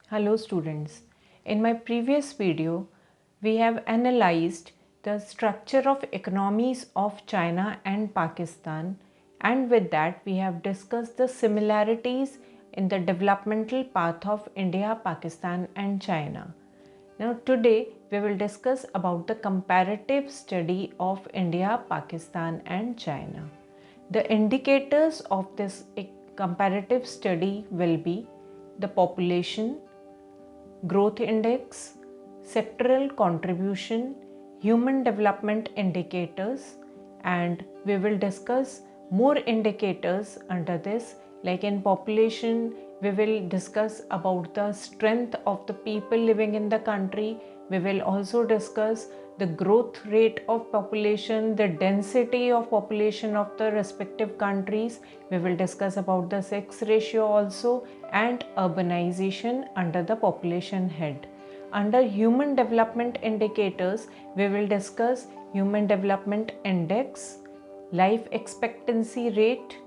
Hello students. In my previous video, we have analyzed the structure of economies of China and Pakistan, and with that we have discussed the similarities in the developmental path of India, Pakistan and China. Now today we will discuss about the comparative study of India, Pakistan and China. The indicators of this comparative study will be the population, growth index, sectoral contribution, human development indicators, and we will discuss more indicators under this. Like in population, we will discuss about the strength of the people living in the country. We will also discuss the growth rate of population, the density of population of the respective countries. We will discuss about the sex ratio also and urbanization under the population head. Under human development indicators, we will discuss human development index, life expectancy rate,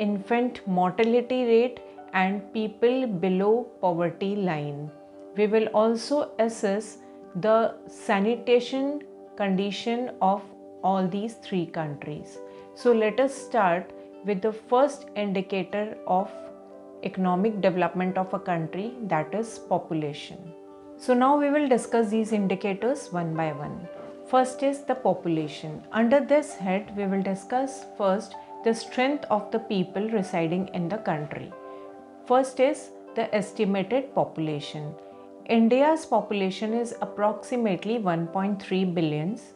infant mortality rate and people below poverty line. We will also assess the sanitation condition of all these three countries. So let us start with the first indicator of economic development of a country, that is population. So now we will discuss these indicators one by one. First is the population. Under this head, we will discuss first the strength of the people residing in the country. First is the estimated population. India's population is approximately 1.3 billions.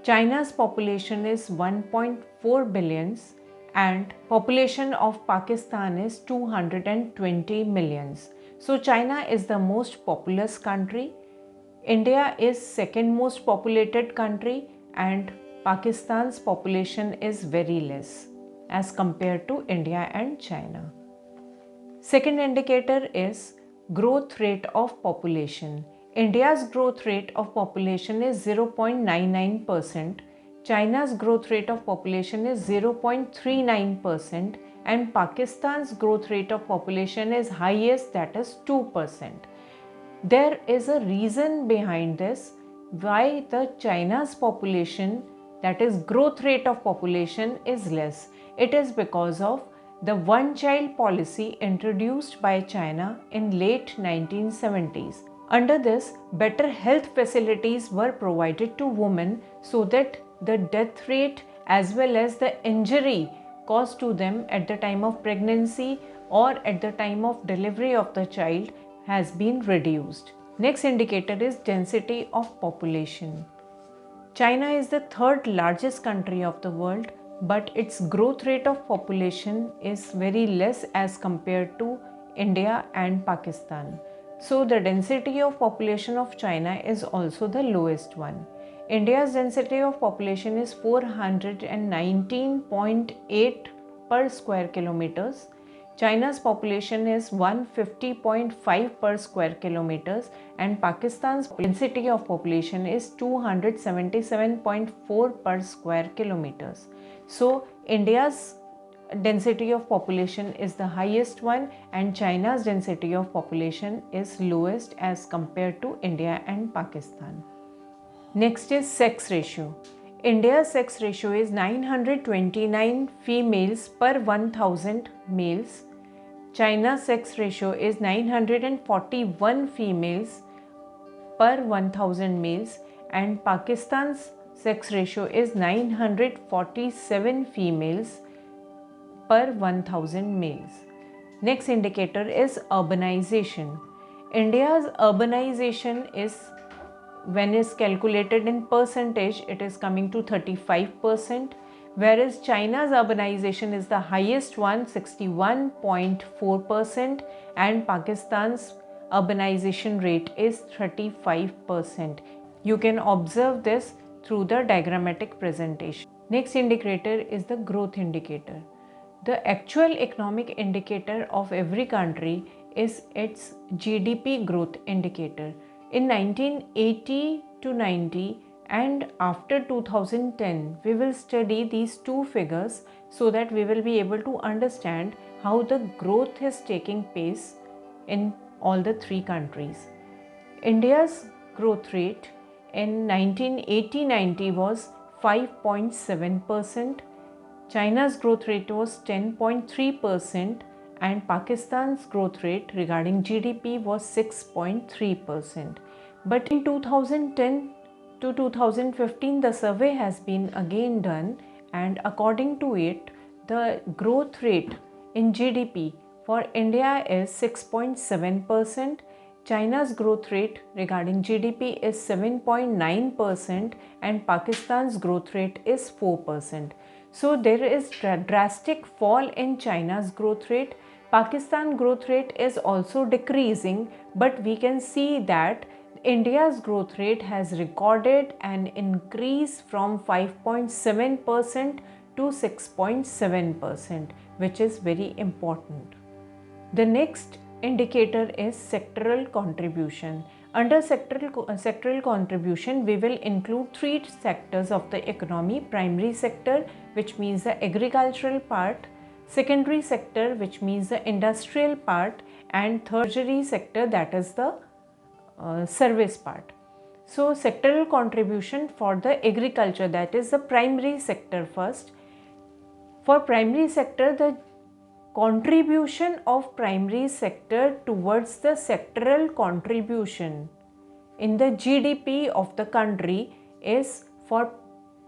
China's population is 1.4 billions and population of Pakistan is 220 millions. So China is the most populous country. India is second most populated country and Pakistan's population is very less as compared to India and China. Second indicator is growth rate of population. India's growth rate of population is 0.99%, China's growth rate of population is 0.39% and Pakistan's growth rate of population is highest, that is 2%. There is a reason behind this why the China's population, that is growth rate of population, is less. It is because of the one-child policy introduced by China in late 1970s. Under this, better health facilities were provided to women so that the death rate as well as the injury caused to them at the time of pregnancy or at the time of delivery of the child has been reduced. Next indicator is density of population. China is the third largest country of the world, but its growth rate of population is very less as compared to India and Pakistan. So the density of population of China is also the lowest one. India's density of population is 419.8 per square kilometers. China's population is 150.5 per square kilometers and Pakistan's density of population is 277.4 per square kilometers. So India's density of population is the highest one and China's density of population is lowest as compared to India and Pakistan. Next is sex ratio. India's sex ratio is 929 females per 1000 males. China's sex ratio is 941 females per 1000 males and Pakistan's sex ratio is 947 females per 1000 males. Next indicator is urbanization. India's urbanization is, when is calculated in percentage, it is coming to 35%, whereas China's urbanization is the highest one, 61.4%, and Pakistan's urbanization rate is 35%. You can observe this through the diagrammatic presentation. Next indicator is the growth indicator. The actual economic indicator of every country is its GDP growth indicator. In 1980 to 90 and after 2010, we will study these two figures so that we will be able to understand how the growth is taking place in all the three countries. India's growth rate in 1980-90 was 5.7%, China's growth rate was 10.3%, and Pakistan's growth rate regarding GDP was 6.3%. But in 2010 to 2015, the survey has been again done, and according to it, the growth rate in GDP for India is 6.7%, China's growth rate regarding GDP is 7.9%, and Pakistan's growth rate is 4%. So there is drastic fall in China's growth rate. Pakistan growth rate is also decreasing, but we can see that India's growth rate has recorded an increase from 5.7% to 6.7%, which is very important. The next indicator is sectoral contribution. Under sectoral contribution, we will include three sectors of the economy: primary sector, which means the agricultural part; secondary sector, which means the industrial part; and tertiary sector, that is the service part. So sectoral contribution for the agriculture, that is the primary sector first. For primary sector, the contribution of primary sector towards the sectoral contribution in the GDP of the country is, for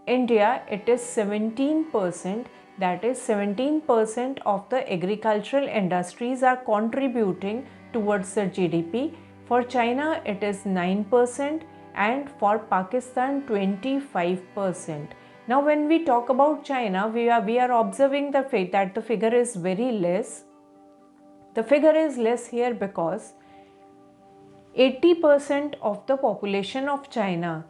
India, it is 17%. That is 17% of the agricultural industries are contributing towards the GDP. For China, it is 9%, and for Pakistan, 25%. Now, when we talk about China, we are observing the fact that the figure is very less. The figure is less here because 80% of the population of China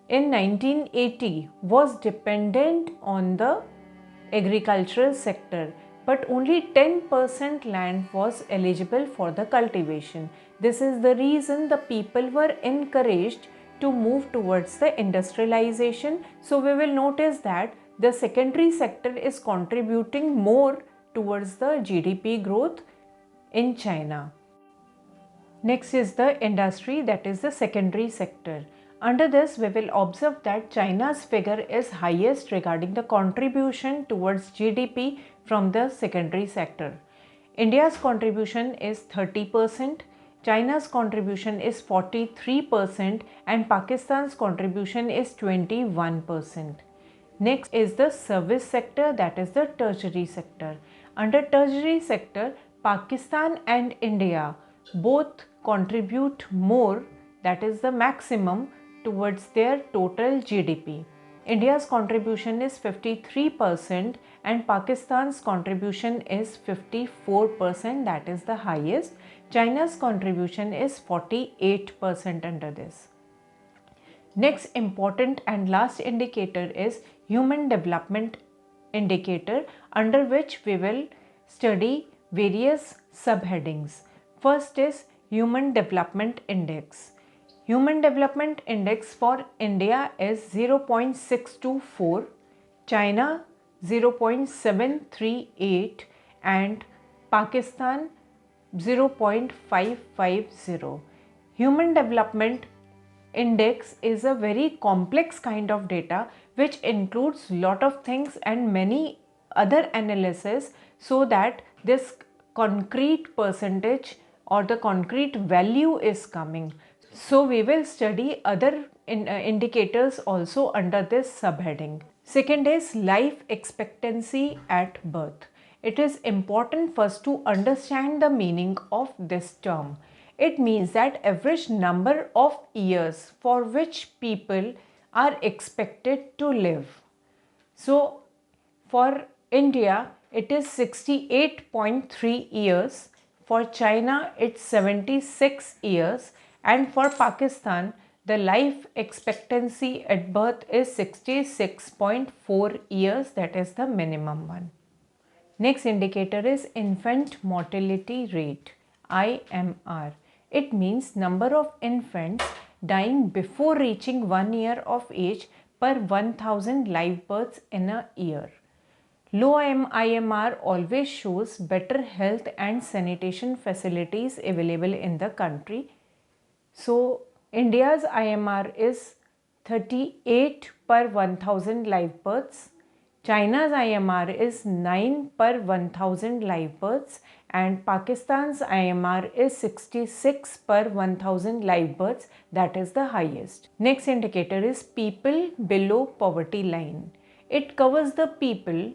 in 1980 was dependent on the agricultural sector, but only 10% land was eligible for the cultivation. This is the reason the people were encouraged to move towards the industrialization. So we will notice that the secondary sector is contributing more towards the GDP growth in China. Next is the industry, that is the secondary sector. Under this, we will observe that China's figure is highest regarding the contribution towards GDP from the secondary sector. India's contribution is 30%, China's contribution is 43%, and Pakistan's contribution is 21%. Next is the service sector, that is the tertiary sector. Under tertiary sector, Pakistan and India both contribute more, that is the maximum, towards their total GDP. India's contribution is 53% and Pakistan's contribution is 54%, that is the highest. China's contribution is 48% under this. Next important and last indicator is human development indicator, under which we will study various subheadings. First is Human Development Index. Human Development Index for India is 0.624, China 0.738 and Pakistan 0.550. Human Development Index is a very complex kind of data which includes lot of things and many other analysis, so that this concrete percentage or the concrete value is coming. So we will study other indicators also under this subheading. Second is life expectancy at birth. It is important first to understand the meaning of this term. It means that average number of years for which people are expected to live. So for India, it is 68.3 years. For China, it's 76 years. And for Pakistan, the life expectancy at birth is 66.4 years. That is the minimum one. Next indicator is infant mortality rate, IMR. It means number of infants dying before reaching 1 year of age per 1000 live births in a year. Low IMR always shows better health and sanitation facilities available in the country. So India's IMR is 38 per 1000 live births. China's IMR is 9 per 1000 live births and Pakistan's IMR is 66 per 1000 live births, that is the highest. Next indicator is people below poverty line. It covers the people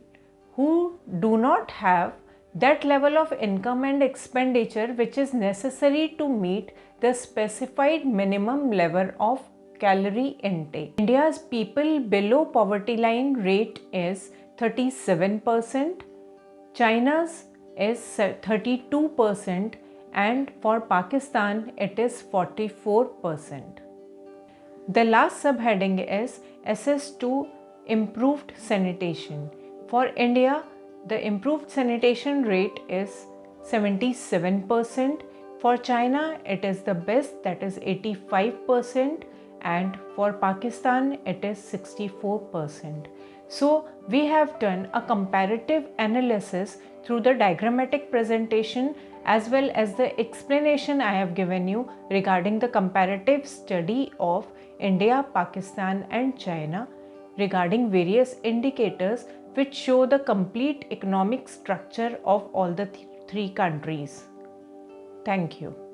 who do not have that level of income and expenditure which is necessary to meet the specified minimum level of calorie intake. India's people below poverty line rate is 37%, China's is 32% and for Pakistan it is 44%. The last subheading is Access to Improved Sanitation. For India, the improved sanitation rate is 77%. For China, it is the best, that is 85%, and for Pakistan, it is 64%. So, we have done a comparative analysis through the diagrammatic presentation as well as the explanation I have given you regarding the comparative study of India, Pakistan, and China regarding various indicators which show the complete economic structure of all the three countries. Thank you.